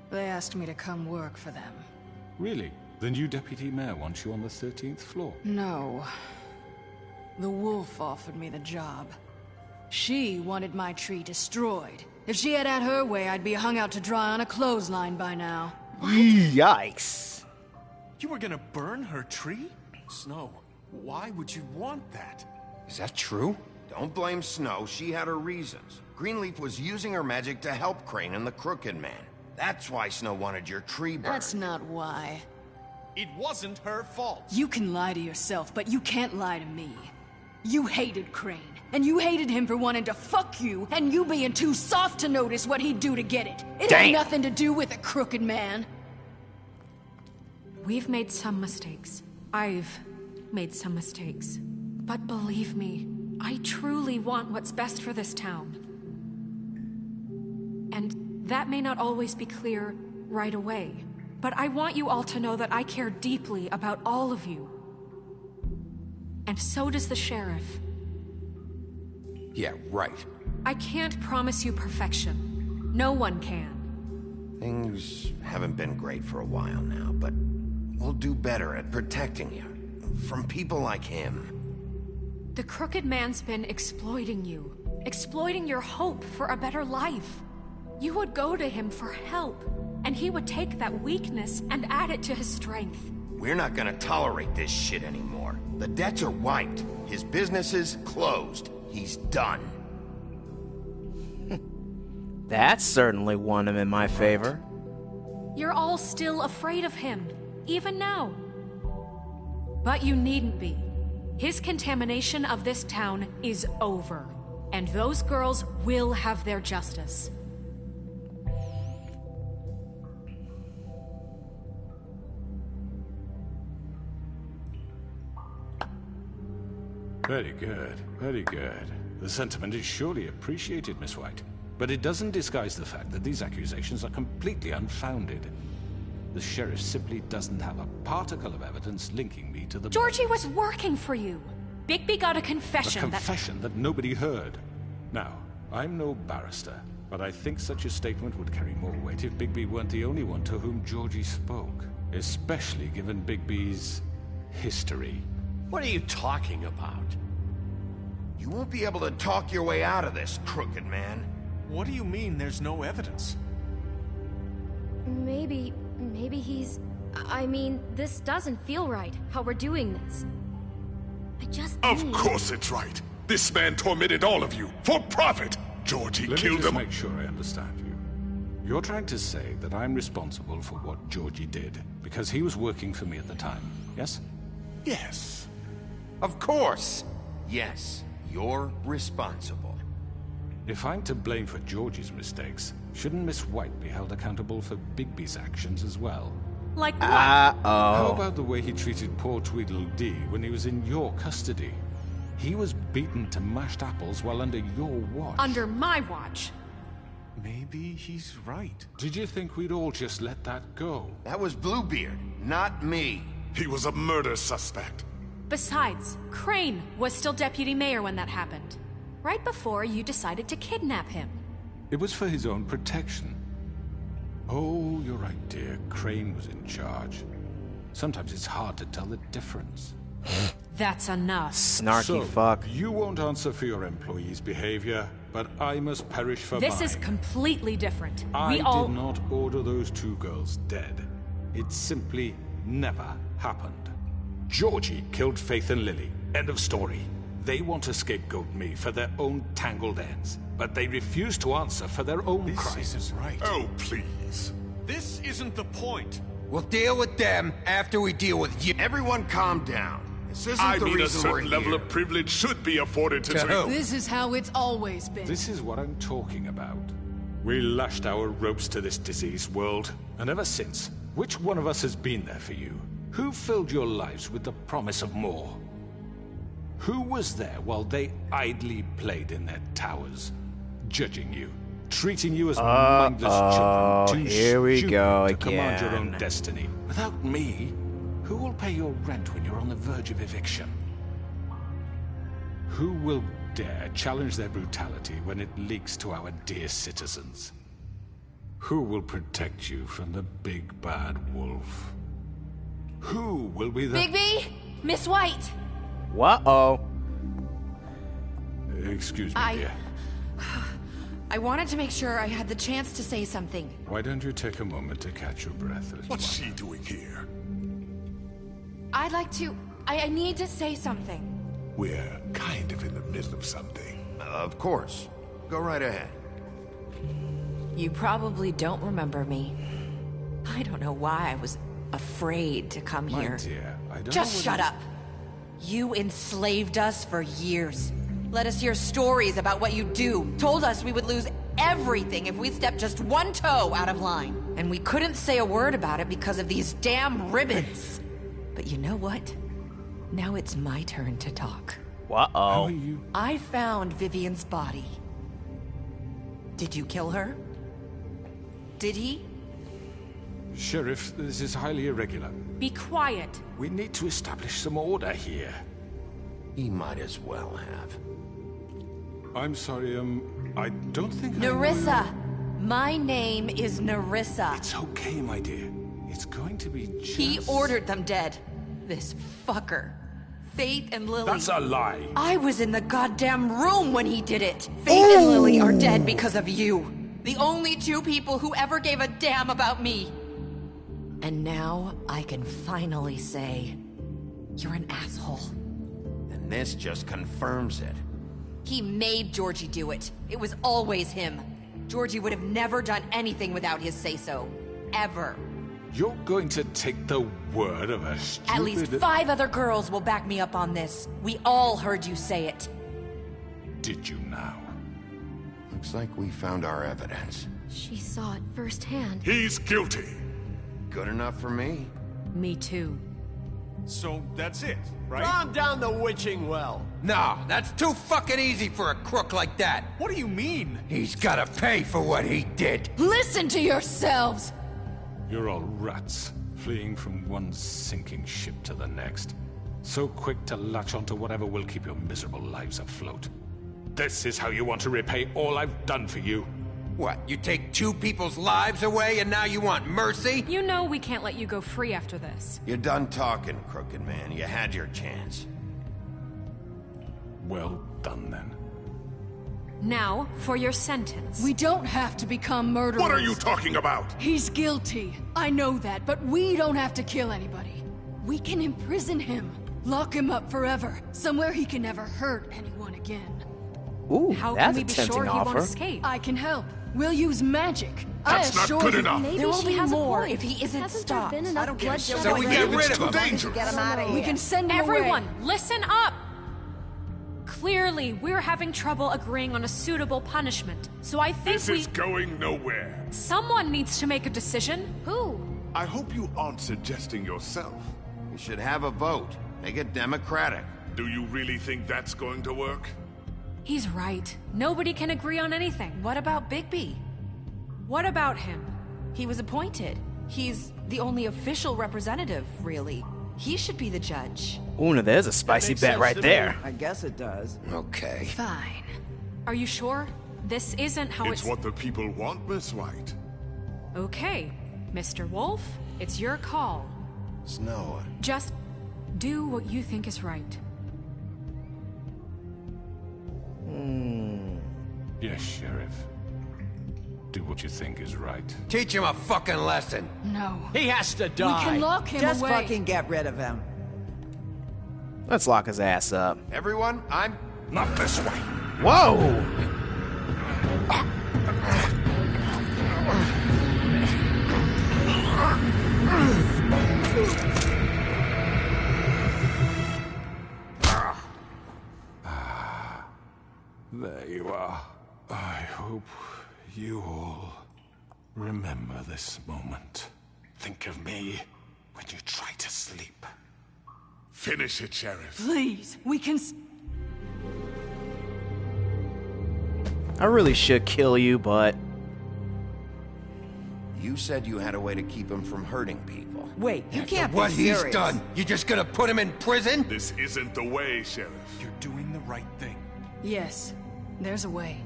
they asked me to come work for them. Really? The new deputy mayor wants you on the 13th floor? No. The wolf offered me the job. She wanted my tree destroyed. If she had her way, I'd be hung out to dry on a clothesline by now. Yikes. You were gonna burn her tree? Snow, why would you want that? Is that true? Don't blame Snow, she had her reasons. Greenleaf was using her magic to help Crane and the Crooked Man. That's why Snow wanted your tree burned. That's not why. It wasn't her fault. You can lie to yourself, but you can't lie to me. You hated Crane, and you hated him for wanting to fuck you, and you being too soft to notice what he'd do to get it. It had nothing to do with a Crooked Man. We've made some mistakes. I've made some mistakes. But believe me, I truly want what's best for this town. And that may not always be clear right away, but I want you all to know that I care deeply about all of you. And so does the sheriff. Yeah, right. I can't promise you perfection. No one can. Things haven't been great for a while now, but we'll do better at protecting you. From people like him. The Crooked Man's been exploiting you. Exploiting your hope for a better life. You would go to him for help, and he would take that weakness and add it to his strength. We're not gonna tolerate this shit anymore. The debts are wiped. His business is closed. He's done. That certainly won him in my favor. You're all still afraid of him, even now. But you needn't be. His contamination of this town is over, and those girls will have their justice. Very good, very good. The sentiment is surely appreciated, Miss White. But it doesn't disguise the fact that these accusations are completely unfounded. The sheriff simply doesn't have a particle of evidence linking me to the... Georgie was working for you. Bigby got a confession A confession that nobody heard. Now, I'm no barrister, but I think such a statement would carry more weight if Bigby weren't the only one to whom Georgie spoke. Especially given Bigby's history. What are you talking about? You won't be able to talk your way out of this, Crooked Man. What do you mean there's no evidence? Maybe he's... I mean, this doesn't feel right, how we're doing this. I just Of course it's right. This man tormented all of you, for profit. Georgie killed him. Let me just make sure I understand you. You're trying to say that I'm responsible for what Georgie did, because he was working for me at the time, yes? Of course. Yes, you're responsible. If I'm to blame for Georgie's mistakes, shouldn't Miss White be held accountable for Bigby's actions as well? Like what? How about the way he treated poor Tweedledee when he was in your custody? He was beaten to mashed apples while under your watch. Under my watch. Maybe he's right. Did you think we'd all just let that go? That was Bluebeard, not me. He was a murder suspect. Besides, Crane was still deputy mayor when that happened. Right before you decided to kidnap him. It was for his own protection. Oh, you're right, dear. Crane was in charge. Sometimes it's hard to tell the difference. That's enough. Snarky fuck. You won't answer for your employees' behavior, but I must perish for mine. This is completely different. I did not order those two girls dead. It simply never happened. Georgie killed Faith and Lily. End of story. They want to scapegoat me for their own tangled ends, but they refuse to answer for their own crimes. This isn't right. Oh, please. This isn't the point. We'll deal with them after we deal with you. Everyone calm down. This isn't I the mean, a reason we're certain level here. of privilege should be afforded to who? This is how it's always been. This is what I'm talking about. We lashed our ropes to this diseased world, and ever since, which one of us has been there for you? Who filled your lives with the promise of more? Who was there while they idly played in their towers, judging you, treating you as mindless children, too here we stupid go to command your own again. destiny? Without me, who will pay your rent when you're on the verge of eviction? Who will dare challenge their brutality when it leaks to our dear citizens? Who will protect you from the big bad wolf? Who will be the... Bigby! Miss White! What-oh. Excuse me, dear. I wanted to make sure I had the chance to say something. Why don't you take a moment to catch your breath? What's she doing here? I'd like to... I need to say something. We're kind of in the middle of something. Of course. Go right ahead. You probably don't remember me. I don't know why I was afraid to come My here. dear, I don't Just know shut up. You enslaved us for years. Let us hear stories about what you do. Told us we would lose everything if we stepped just one toe out of line. And we couldn't say a word about it because of these damn ribbons. But you know what? Now it's my turn to talk. Uh-oh. I found Vivian's body. Did you kill her? Did he? Sheriff, this is highly irregular. Be quiet. We need to establish some order here. He might as well have. I'm sorry, I don't think Nerissa! My name is Nerissa. It's okay, my dear. It's going to be just... He ordered them dead. This fucker. Faith and Lily. That's a lie. I was in the goddamn room when he did it. Faith and Lily are dead because of you. The only two people who ever gave a damn about me. And now I can finally say, you're an asshole. And this just confirms it. He made Georgie do it. It was always him. Georgie would have never done anything without his say-so. Ever. You're going to take the word of a stupid... At least 5 other girls will back me up on this. We all heard you say it. Did you now? Looks like we found our evidence. She saw it firsthand. He's guilty. Good enough for me. Me too. So that's it, right? Calm down the witching well. No, that's too fucking easy for a crook like that. What do you mean? He's gotta pay for what he did. Listen to yourselves! You're all rats, fleeing from one sinking ship to the next. So quick to latch onto whatever will keep your miserable lives afloat. This is how you want to repay all I've done for you. What, you take 2 people's lives away and now you want mercy? You know we can't let you go free after this. You're done talking, crooked man. You had your chance. Well done, then. Now, for your sentence. We don't have to become murderers. What are you talking about? He's guilty. I know that, but we don't have to kill anybody. We can imprison him. Lock him up forever. Somewhere he can never hurt anyone again. Ooh, How that's can we a be tempting sure he offer. won't escape? I can help. We'll use magic. That's I not assure good you. enough. There will she be has a more point. if he isn't Hasn't stopped. there been enough bloodshed? So we get rid of him. Dangerous. Get him out of here. We can send him Everyone, away. listen up! Clearly, we're having trouble agreeing on a suitable punishment. So I think This is going nowhere. Someone needs to make a decision. Who? I hope you aren't suggesting yourself. We should have a vote. Make it democratic. Do you really think that's going to work? He's right. Nobody can agree on anything. What about Bigby? What about him? He was appointed. He's the only official representative, really. He should be the judge. Ooh, now there's a spicy bet right there. I guess it does. Okay. Fine. Are you sure? This isn't how It's what the people want, Miss White. Okay, Mr. Wolf, it's your call. Snow. Just do what you think is right. Yes, Sheriff. Do what you think is right. Teach him a fucking lesson. No. He has to die. We can lock him Just away. fucking get rid of him. Let's lock his ass up. Everyone, I'm Not this way. Whoa! There you are. I hope you all remember this moment. Think of me when you try to sleep. Finish it, Sheriff. Please, we can. I really should kill you, but... You said you had a way to keep him from hurting people. Wait, you can't What be he's serious. done, you just gonna put him in prison? This isn't the way, Sheriff. You're doing the right thing. Yes, there's a way.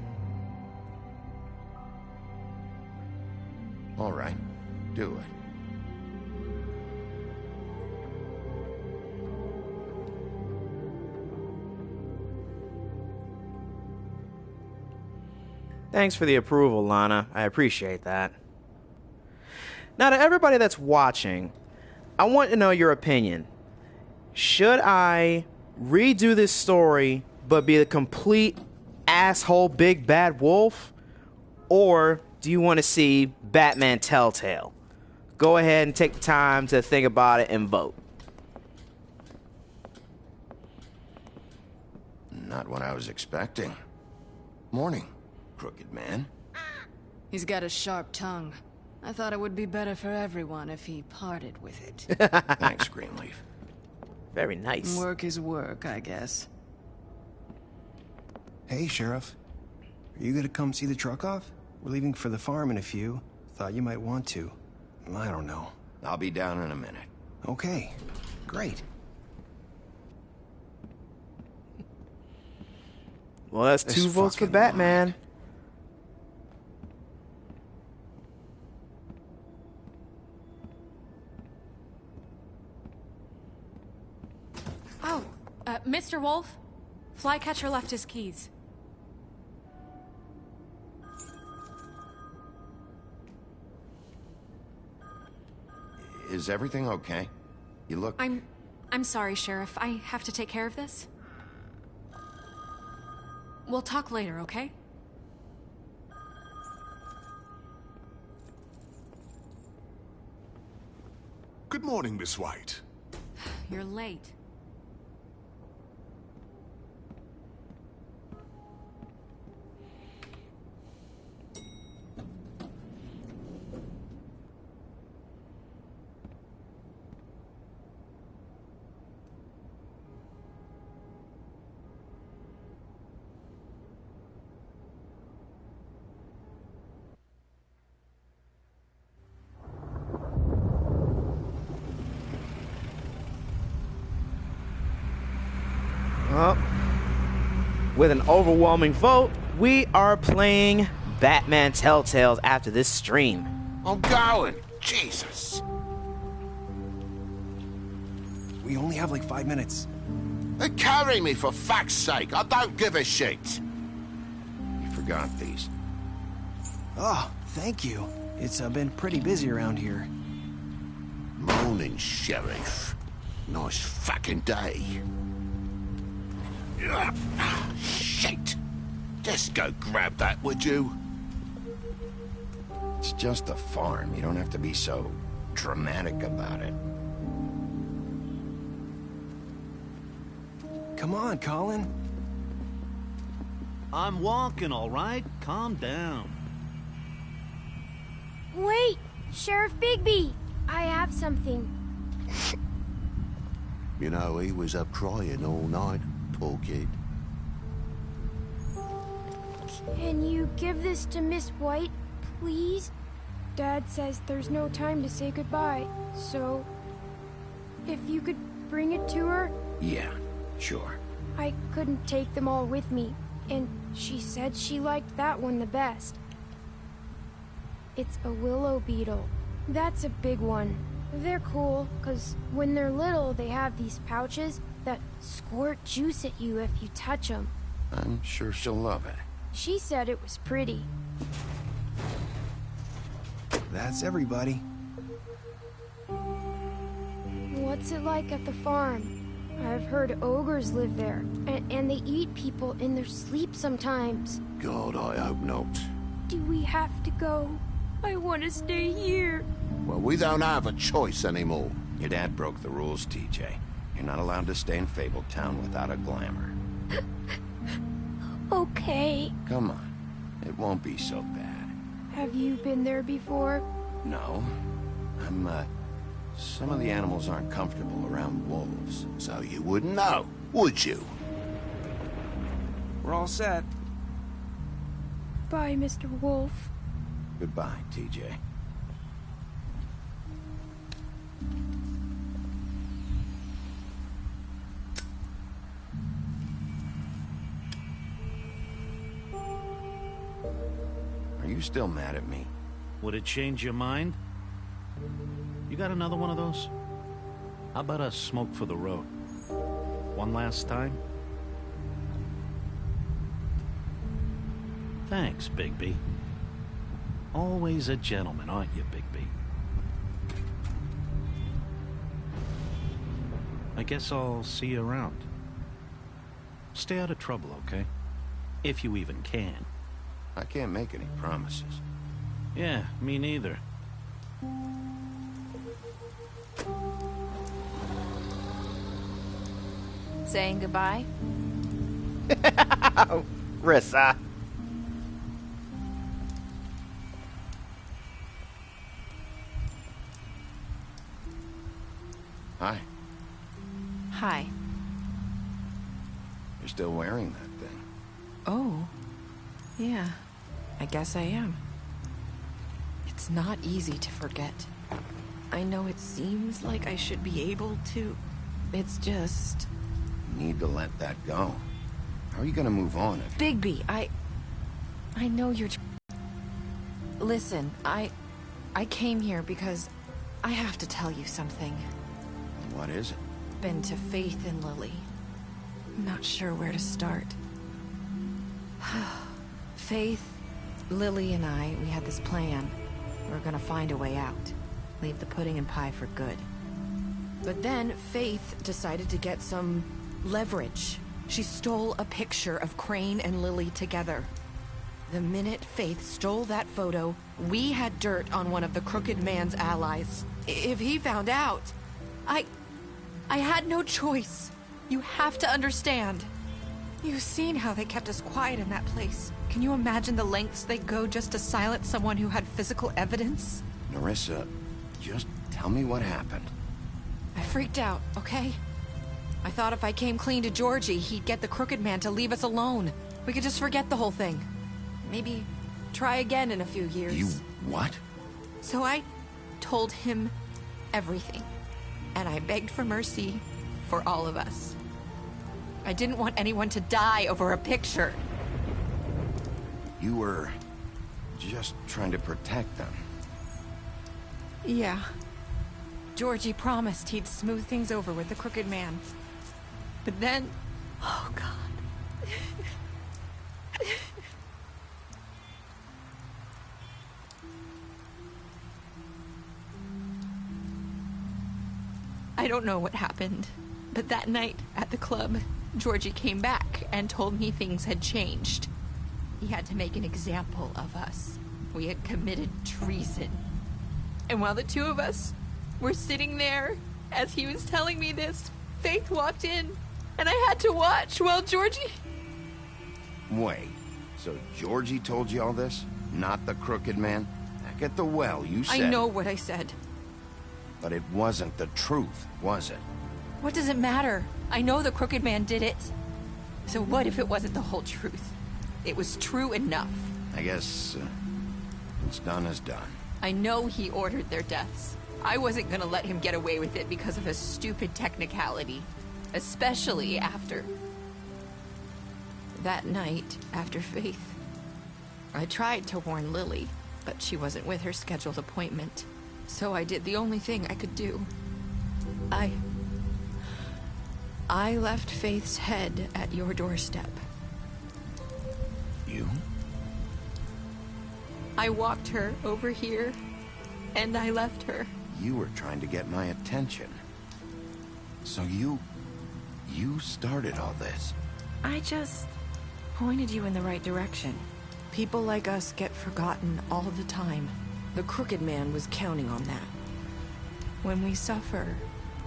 All right, do it. Thanks for the approval, Lana. I appreciate that. Now, to everybody that's watching, I want to know your opinion. Should I redo this story, but be the complete asshole big bad wolf? Or do you want to see Batman Telltale? Go ahead and take the time to think about it and vote. Not what I was expecting. Morning, crooked man. He's got a sharp tongue. I thought it would be better for everyone if he parted with it. Thanks, Greenleaf. Very nice. Work is work, I guess. Hey, Sheriff. Are you gonna come see the truck off? We're leaving for the farm in a few. Thought you might want to. I don't know. I'll be down in a minute. Okay, great. Well, that's This 2 votes for fucking Batman. Oh, Mr. Wolf, Flycatcher left his keys. Is everything okay? You look... I'm sorry, Sheriff. I have to take care of this. We'll talk later, okay? Good morning, Miss White. You're late. Well, with an overwhelming vote, we are playing Batman Telltales after this stream. I'm going. Jesus. We only have like 5 minutes. Carry me, for fuck's sake. I don't give a shit. You forgot these. Oh, thank you. It's been pretty busy around here. Morning, Sheriff. Nice fucking day. Shit. Just go grab that, would you? It's just a farm. You don't have to be so dramatic about it. Come on, Colin. I'm walking, all right? Calm down. Wait! Sheriff Bigby! I have something. You know, he was up crying all night, poor kid. Can you give this to Miss White, please? Dad says there's no time to say goodbye, so... if you could bring it to her? Yeah, sure. I couldn't take them all with me, and she said she liked that one the best. It's a willow beetle. That's a big one. They're cool, 'cause when they're little, they have these pouches that squirt juice at you if you touch them. I'm sure she'll love it. She said it was pretty. That's everybody. What's it like at the farm? I've heard ogres live there, and they eat people in their sleep sometimes. God, I hope not. Do we have to go? I want to stay here. Well, we don't have a choice anymore. Your dad broke the rules, TJ. You're not allowed to stay in Fabletown without a glamour. Okay. Come on. It won't be so bad. Have you been there before? No. Some of the animals aren't comfortable around wolves. So you wouldn't know, would you? We're all set. Bye, Mr. Wolf. Goodbye, TJ. Are you still mad at me? Would it change your mind? You got another one of those? How about a smoke for the road? One last time? Thanks, Bigby. Always a gentleman, aren't you, Bigby? I guess I'll see you around. Stay out of trouble, okay? If you even can. I can't make any promises. Yeah, me neither. Saying goodbye? Rissa. Hi. Hi. You're still wearing that thing. Oh. Yeah. I guess I am. It's not easy to forget. I know it seems like I should be able to. It's just... You need to let that go. How are you gonna move on if... Bigby, I know you're... Listen, I came here because I have to tell you something. What is it? Been to Faith and Lily. I'm not sure where to start. Faith, Lily and we had this plan. We're gonna find a way out. Leave the pudding and pie for good. But then Faith decided to get some leverage. She stole a picture of Crane and Lily together. The minute Faith stole that photo, we had dirt on one of the Crooked Man's allies. If he found out, I had no choice. You have to understand. You've seen how they kept us quiet in that place. Can you imagine the lengths they go just to silence someone who had physical evidence? Nerissa, just tell me what happened. I freaked out, okay? I thought if I came clean to Georgie, he'd get the Crooked Man to leave us alone. We could just forget the whole thing. Maybe try again in a few years. You what? So I told him everything. And I begged for mercy for all of us. I didn't want anyone to die over a picture. You were just trying to protect them. Yeah. Georgie promised he'd smooth things over with the Crooked Man. But then... Oh, God. I don't know what happened, but that night at the club, Georgie came back and told me things had changed. He had to make an example of us. We had committed treason. And while the two of us were sitting there, as he was telling me this, Faith walked in, and I had to watch while Georgie... Wait. So Georgie told you all this? Not the crooked man? Back at the well, you said... I know what I said. But it wasn't the truth, was it? What does it matter? I know the crooked man did it. So what if it wasn't the whole truth? It was true enough. I guess... what's done is done. I know he ordered their deaths. I wasn't gonna let him get away with it because of a stupid technicality. Especially after... that night, after Faith. I tried to warn Lily, but she wasn't with her scheduled appointment. So I did the only thing I could do. I left Faith's head at your doorstep. You? I walked her over here, and I left her. You were trying to get my attention. So you started all this. I just pointed you in the right direction. People like us get forgotten all the time. The crooked man was counting on that. When we suffer,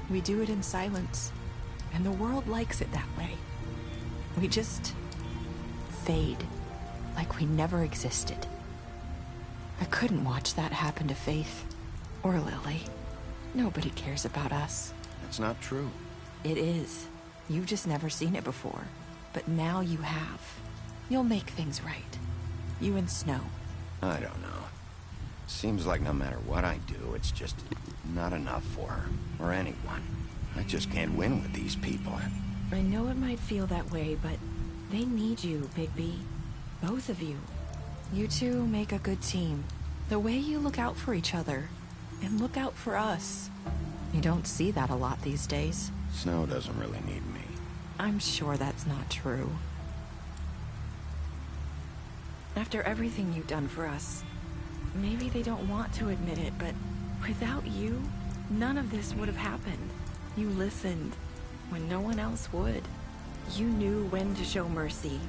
we do it in silence. And the world likes it that way. We just fade, like we never existed. I couldn't watch that happen to Faith, or Lily. Nobody cares about us. That's not true. It is. You've just never seen it before. But now you have. You'll make things right. You and Snow. I don't know. Seems like no matter what I do, it's just not enough for her, or anyone. I just can't win with these people. I know it might feel that way, but they need you, Bigby. Both of you. You two make a good team. The way you look out for each other, and look out for us. You don't see that a lot these days. Snow doesn't really need me. I'm sure that's not true. After everything you've done for us, maybe they don't want to admit it, but without you, none of this would have happened. You listened when no one else would. You knew when to show mercy,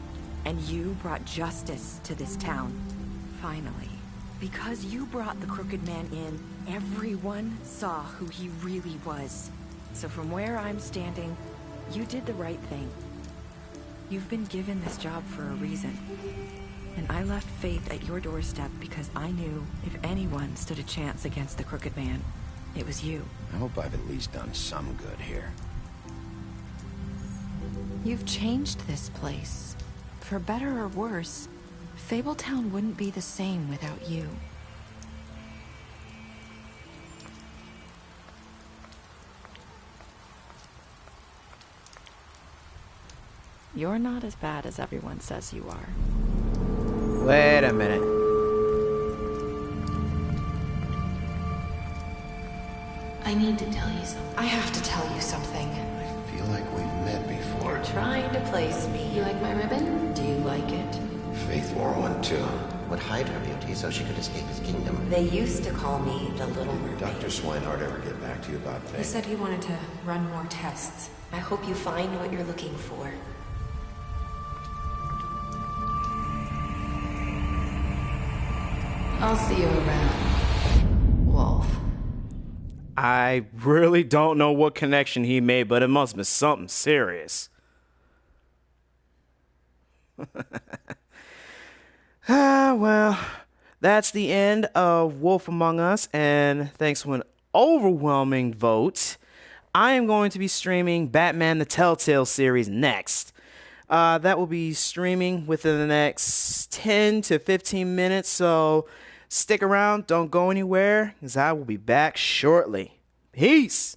and you brought justice to this town. Finally. Because you brought the crooked man in, everyone saw who he really was. So from where I'm standing, you did the right thing. You've been given this job for a reason. And I left Faith at your doorstep because I knew if anyone stood a chance against the crooked man, it was you. I hope I've at least done some good here. You've changed this place. For better or worse, Fabletown wouldn't be the same without you. You're not as bad as everyone says you are. Wait a minute. I need to tell you something. I have to tell you something. I feel like we've met before. You're trying to place me. You like my ribbon? Do you like it? Faith wore one too. Would hide her beauty so she could escape his kingdom. They used to call me the Little Mermaid. Dr. Swinehart ever get back to you about Faith? He said he wanted to run more tests. I hope you find what you're looking for. I'll see you around, Wolf. I really don't know what connection he made, but it must be something serious. Well, that's the end of Wolf Among Us, and thanks to an overwhelming vote, I am going to be streaming Batman the Telltale series next. That will be streaming within the next 10 to 15 minutes, so stick around, don't go anywhere, because I will be back shortly. Peace!